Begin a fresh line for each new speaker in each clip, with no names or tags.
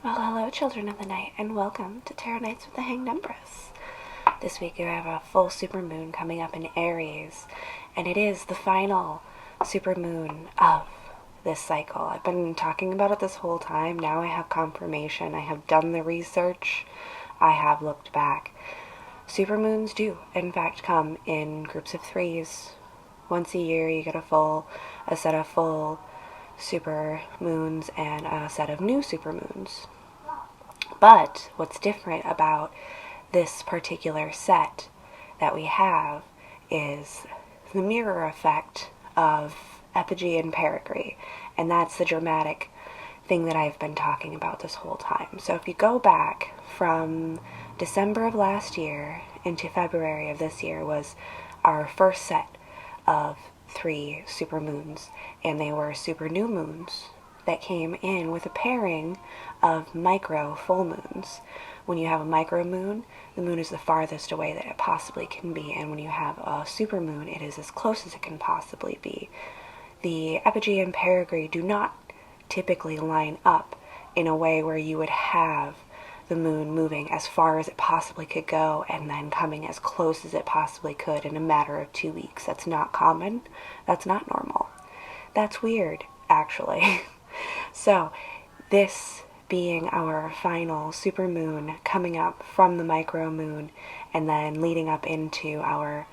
Well, hello, children of the night, and welcome to Tarot Nights with the Hanged Empress. This week we have a full supermoon coming up in Aries, and it is the final supermoon of this cycle. I've been talking about it this whole time. Now I have confirmation. I have done the research. I have looked back. Supermoons do, in fact, come in groups of threes. Once a year you get a set of full super moons and a set of new supermoons. But what's different about this particular set that we have is the mirror effect of epigee and perigee, and that's the dramatic thing that I've been talking about this whole time. So if you go back from December of last year into February of this year was our first set of 3 supermoons, and they were super new moons that came in with a pairing of micro full moons. When you have a micro moon, the moon is the farthest away that it possibly can be, and when you have a super moon, it is as close as it can possibly be. The epigee and perigee do not typically line up in a way where you would have the moon moving as far as it possibly could go and then coming as close as it possibly could in a matter of 2 weeks. That's not common. That's not normal. That's weird, actually. So, this being our final supermoon coming up from the micro moon and then leading up into our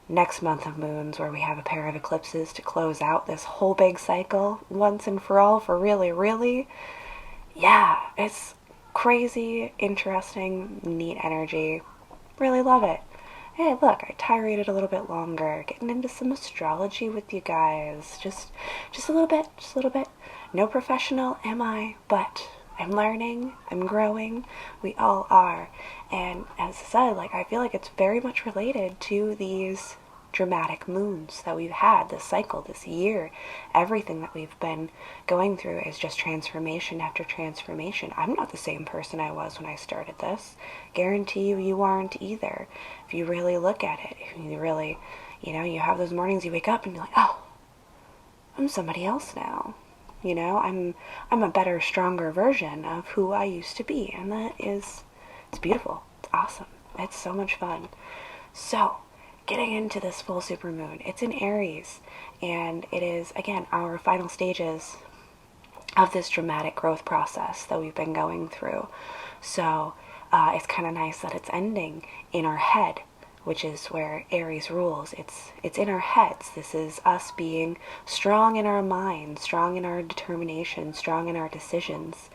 next month of moons where we have a pair of eclipses to close out this whole big cycle once and for all, for really, yeah, it's crazy, interesting, neat energy. Really love it. Hey, look, I tiraded a little bit longer, getting into some astrology with you guys. Just a little bit. No professional am I, but I'm learning, I'm growing, we all are. And as I said, I feel like it's very much related to these dramatic moons that we've had this cycle, this year. Everything that we've been going through is just transformation after transformation. I'm not the same person I was when I started this. Guarantee you aren't either. If you really look at it, if you really, you have those mornings you wake up and you're like, oh, I'm somebody else now. I'm a better, stronger version of who I used to be, and it's beautiful. It's awesome. It's so much fun. So, getting into this full supermoon, it's in Aries, and it is, again, our final stages of this dramatic growth process that we've been going through. So, it's kind of nice that it's ending in our head, which is where Aries rules. It's in our heads. This is us being strong in our minds, strong in our determination, strong in our decisions,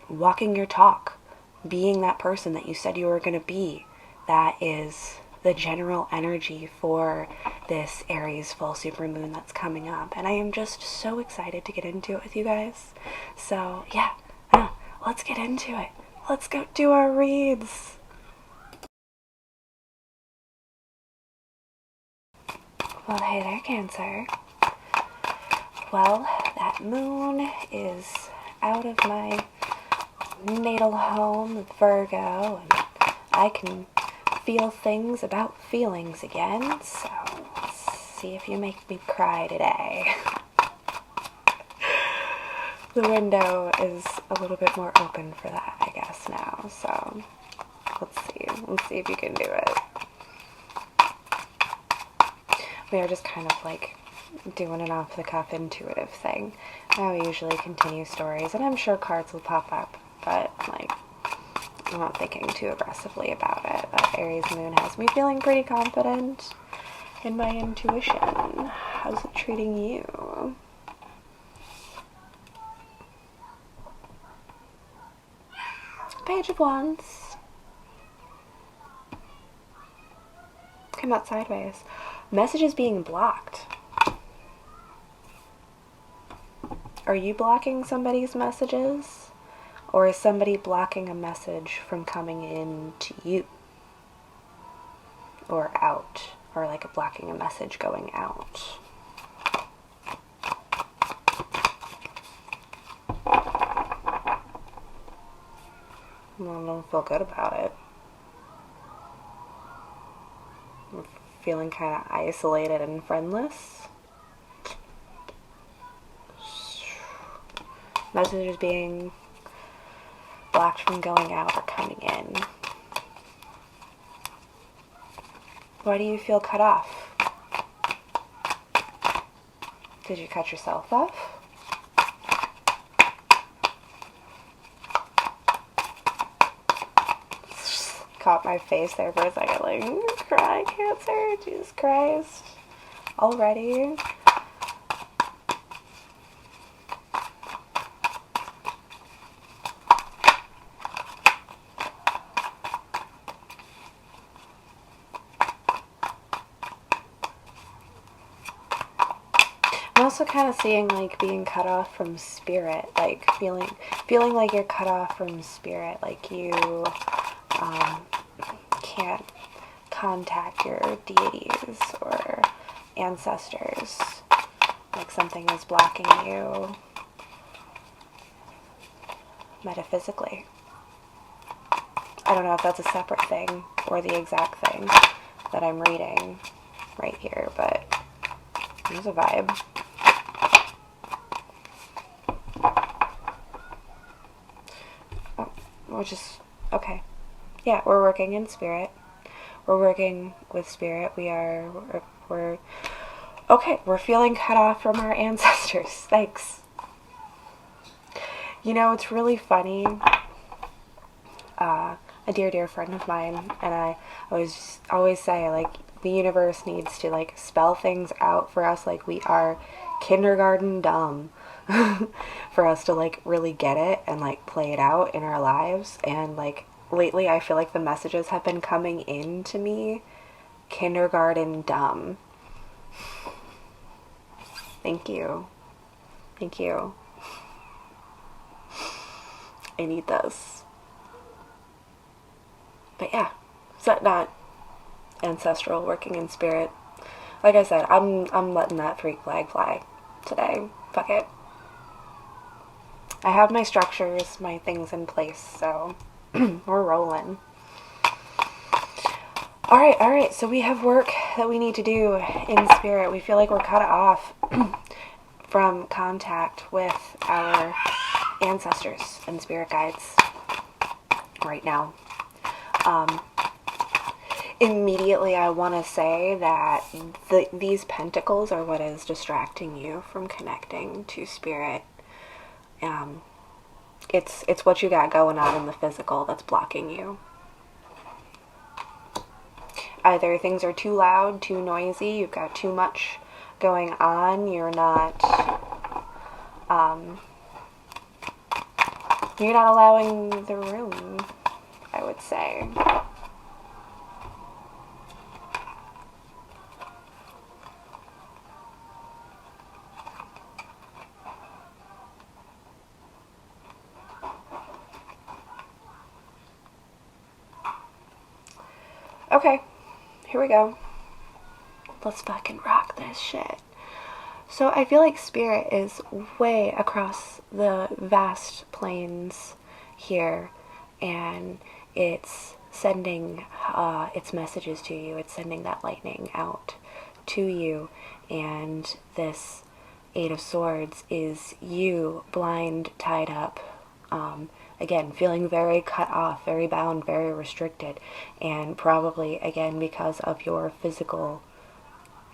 walking your talk, being that person that you said you were going to be. That is the general energy for this Aries full supermoon that's coming up. And I am just so excited to get into it with you guys. So, yeah, let's get into it. Let's go do our reads. Well, hey there, Cancer. Well, that moon is out of my natal home of Virgo, and I can feel things about feelings again, so let's see if you make me cry today. The window is a little bit more open for that, I guess, now, so let's see if you can do it. We are just kind of doing an off-the-cuff intuitive thing. I usually continue stories, and I'm sure cards will pop up, but I'm not thinking too aggressively about it. That Aries moon has me feeling pretty confident in my intuition. How's it treating you? Page of Wands. Come out sideways. Messages being blocked. Are you blocking somebody's messages? Or is somebody blocking a message from coming in to you? Or out? Or blocking a message going out? I don't feel good about it. I'm feeling kind of isolated and friendless. Messages being blocked from going out or coming in? Why do you feel cut off? Did you cut yourself off? Caught my face there for a second, like, cry cancer, Jesus Christ. Already? I'm also kind of seeing like being cut off from spirit, like feeling like you're cut off from spirit, like you can't contact your deities or ancestors, like something is blocking you metaphysically. I don't know if that's a separate thing or the exact thing that I'm reading right here, but there's a vibe. Oh, we're just, okay. Yeah, we're working in spirit. We're working with spirit. We're okay, we're feeling cut off from our ancestors. Thanks. You know, it's really funny. A dear friend of mine and I always say, like, the universe needs to, like, spell things out for us like we are kindergarten dumb for us to, like, really get it and, like, play it out in our lives. And, like, lately I feel like the messages have been coming in to me kindergarten dumb. Thank you. Thank you. I need this. But yeah, is that not ancestral, working in spirit? Like I said, I'm letting that freak flag fly today. Fuck it. I have my structures, my things in place, so we're rolling. Alright, so we have work that we need to do in spirit. We feel like we're cut off from contact with our ancestors and spirit guides right now. Immediately I want to say that these pentacles are what is distracting you from connecting to spirit. It's what you got going on in the physical that's blocking you. Either things are too loud, too noisy, you've got too much going on, you're not allowing the room, I would say. Okay, here we go. Let's fucking rock this shit. So I feel like spirit is way across the vast plains here, and it's sending its messages to you. It's sending that lightning out to you, and this Eight of Swords is you blind, tied up, again, feeling very cut off, very bound, very restricted, and probably, again, because of your physical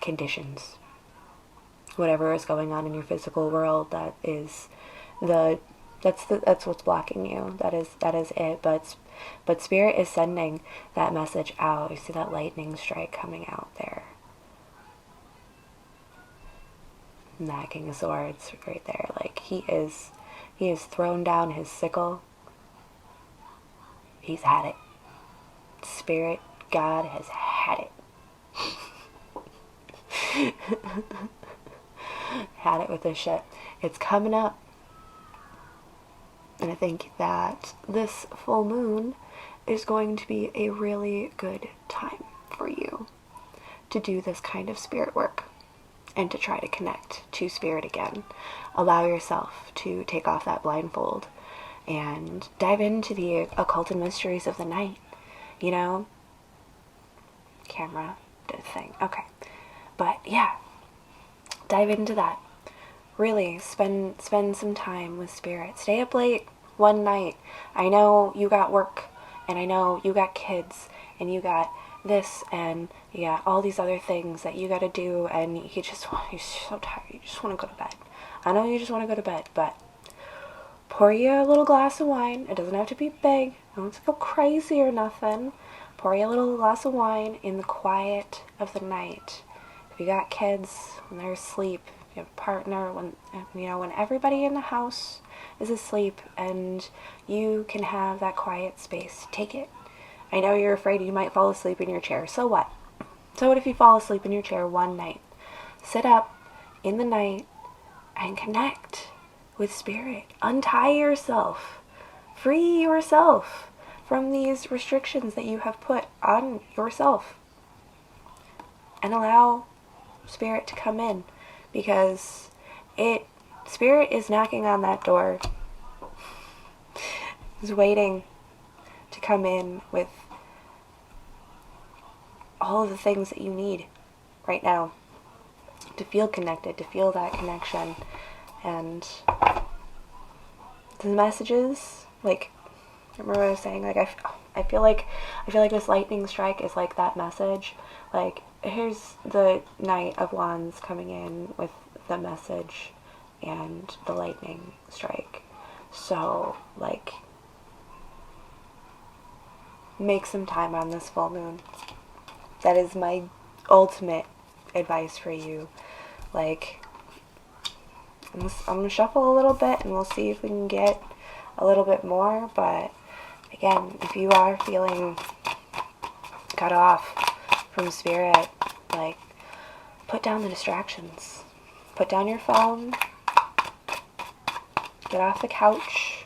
conditions. Whatever is going on in your physical world, that's what's blocking you. That is it. But spirit is sending that message out. You see that lightning strike coming out there. And that King of Swords right there. Like, he has thrown down his sickle. He's had it. Spirit, God has had it. Had it with this shit. It's coming up. And I think that this full moon is going to be a really good time for you to do this kind of spirit work and to try to connect to spirit again. Allow yourself to take off that blindfold and dive into the occult and mysteries of the night. You know? Camera did a thing. Okay. But yeah, dive into that. Really spend some time with spirit. Stay up late one night. I know you got work, and I know you got kids, and you got this, and you got all these other things that you got to do, and you're so tired, you just want to go to bed. I know you just want to go to bed, but pour you a little glass of wine. It doesn't have to be big. I don't have to go crazy or nothing. Pour you a little glass of wine in the quiet of the night. If you got kids, when they're asleep, if you have a partner, when everybody in the house is asleep and you can have that quiet space, take it. I know you're afraid you might fall asleep in your chair. So what? So what if you fall asleep in your chair one night? Sit up in the night and connect with spirit. Untie yourself. Free yourself from these restrictions that you have put on yourself. And allow spirit to come in, because spirit is knocking on that door. Is waiting to come in with all of the things that you need right now to feel connected, to feel that connection. And the messages, like, remember what I was saying, like, I feel like this lightning strike is like that message. Like, here's the Knight of Wands coming in with the message and the lightning strike. So, like, make some time on this full moon. That is my ultimate advice for you. Like, I'm going to shuffle a little bit and we'll see if we can get a little bit more. But again, if you are feeling cut off from spirit, like, put down the distractions. Put down your phone. Get off the couch.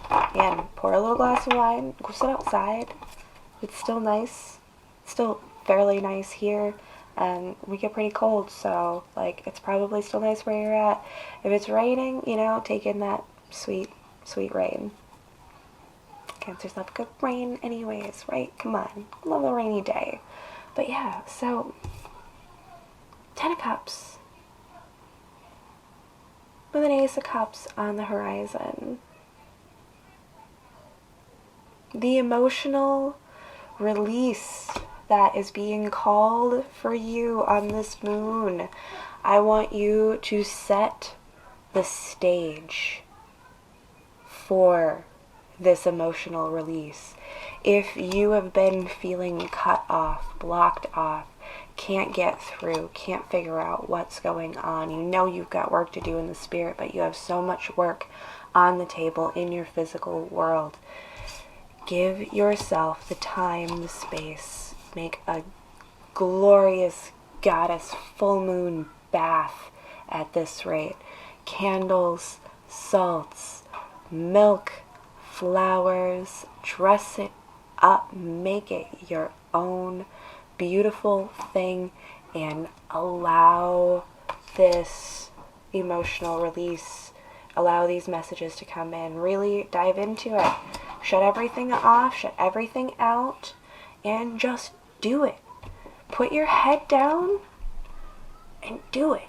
Again, pour a little glass of wine. Go sit outside. It's still nice. It's still fairly nice here. And we get pretty cold, so, like, it's probably still nice where you're at. If it's raining, take in that sweet, sweet rain. Cancers love good rain anyways, right? Come on. Love a rainy day. But yeah, so, 10 of Cups. With an Ace of Cups on the horizon. The emotional release that is being called for you on this moon. I want you to set the stage for this emotional release. If you have been feeling cut off, blocked off, can't get through, can't figure out what's going on, you've got work to do in the spirit, but you have so much work on the table in your physical world, give yourself the time, the space. Make a glorious goddess full moon bath at this rate. Candles, salts, milk, flowers. Dress it up. Make it your own beautiful thing, and allow this emotional release. Allow these messages to come in. Really dive into it. Shut everything off. Shut everything out. And just do it. Put your head down and do it.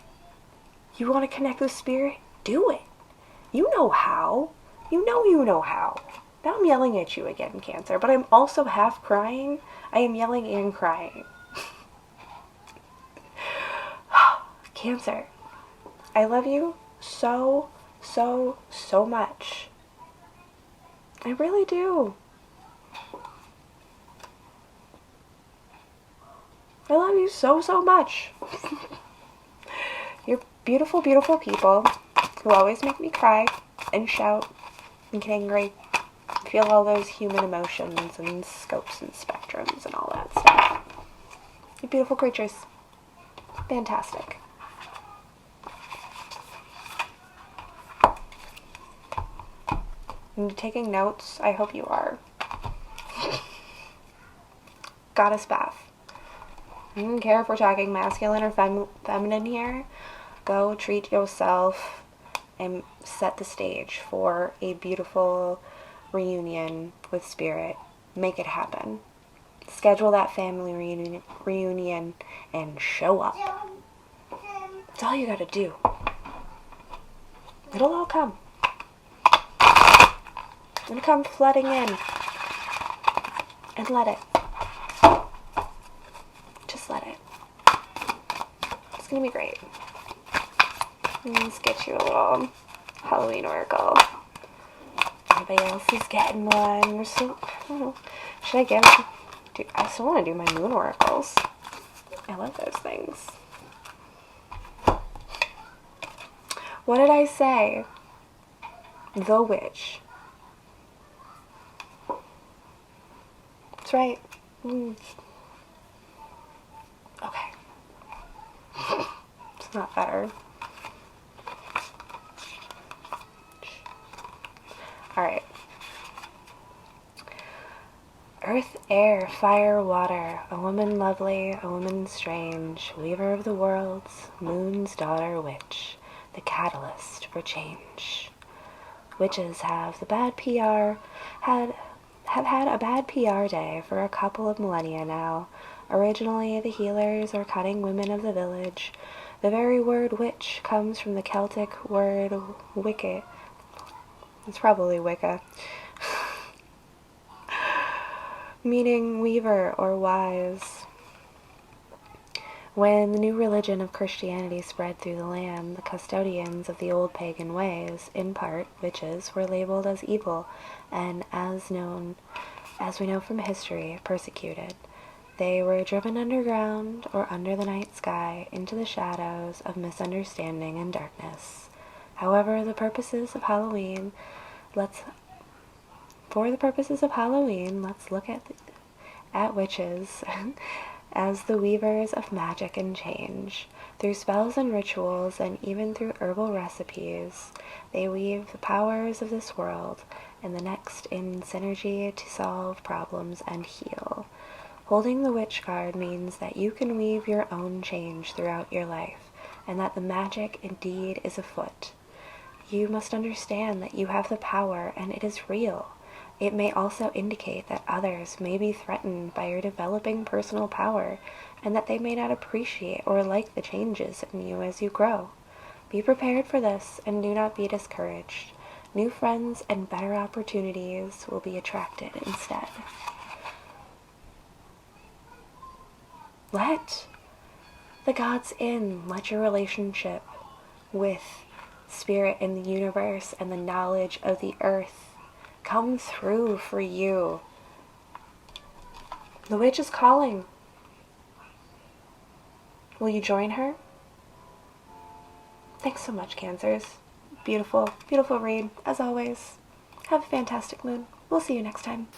You want to connect with spirit? Do it. You know how. You know how. Now I'm yelling at you again, Cancer, but I'm also half crying. I am yelling and crying. Cancer, I love you so, so, so much. I really do. I love you so, so much. You're beautiful, beautiful people who always make me cry and shout and get angry. Feel all those human emotions and scopes and spectrums and all that stuff. You're beautiful creatures. Fantastic. And taking notes? I hope you are. Goddess bath. I don't care if we're talking masculine or feminine here. Go treat yourself and set the stage for a beautiful reunion with spirit. Make it happen. Schedule that family reunion and show up. That's all you gotta do. It'll all come. and come flooding in. And let it. Just let it. It's gonna be great. Let's get you a little Halloween oracle. Everybody else is getting one. We're so... Should I give... Dude, I still want to do my moon oracles. I love those things. What did I say? The witch. That's right. Okay. It's not better. Alright. Earth, air, fire, water, a woman lovely, a woman strange, weaver of the worlds, moon's daughter witch, the catalyst for change. Witches have the bad PR, have had a bad PR day for a couple of millennia now. Originally, the healers or cunning women of the village. The very word witch comes from the Celtic word wicket. It's probably Wicca. Meaning weaver or wise. When the new religion of Christianity spread through the land, the custodians of the old pagan ways, in part witches, were labeled as evil and, as we know from history, persecuted. They were driven underground or under the night sky into the shadows of misunderstanding and darkness. However, let's look at witches as the weavers of magic and change. Through spells and rituals, and even through herbal recipes, they weave the powers of this world and the next in synergy to solve problems and heal. Holding the witch card means that you can weave your own change throughout your life, and that the magic indeed is afoot. You must understand that you have the power, and it is real. It may also indicate that others may be threatened by your developing personal power, and that they may not appreciate or like the changes in you as you grow. Be prepared for this, and do not be discouraged. New friends and better opportunities will be attracted instead. Let the gods in. Let your relationship with spirit in the universe and the knowledge of the earth come through for you. The witch is calling. Will you join her? Thanks so much, Cancers. Beautiful, beautiful read, as always. Have a fantastic moon. We'll see you next time.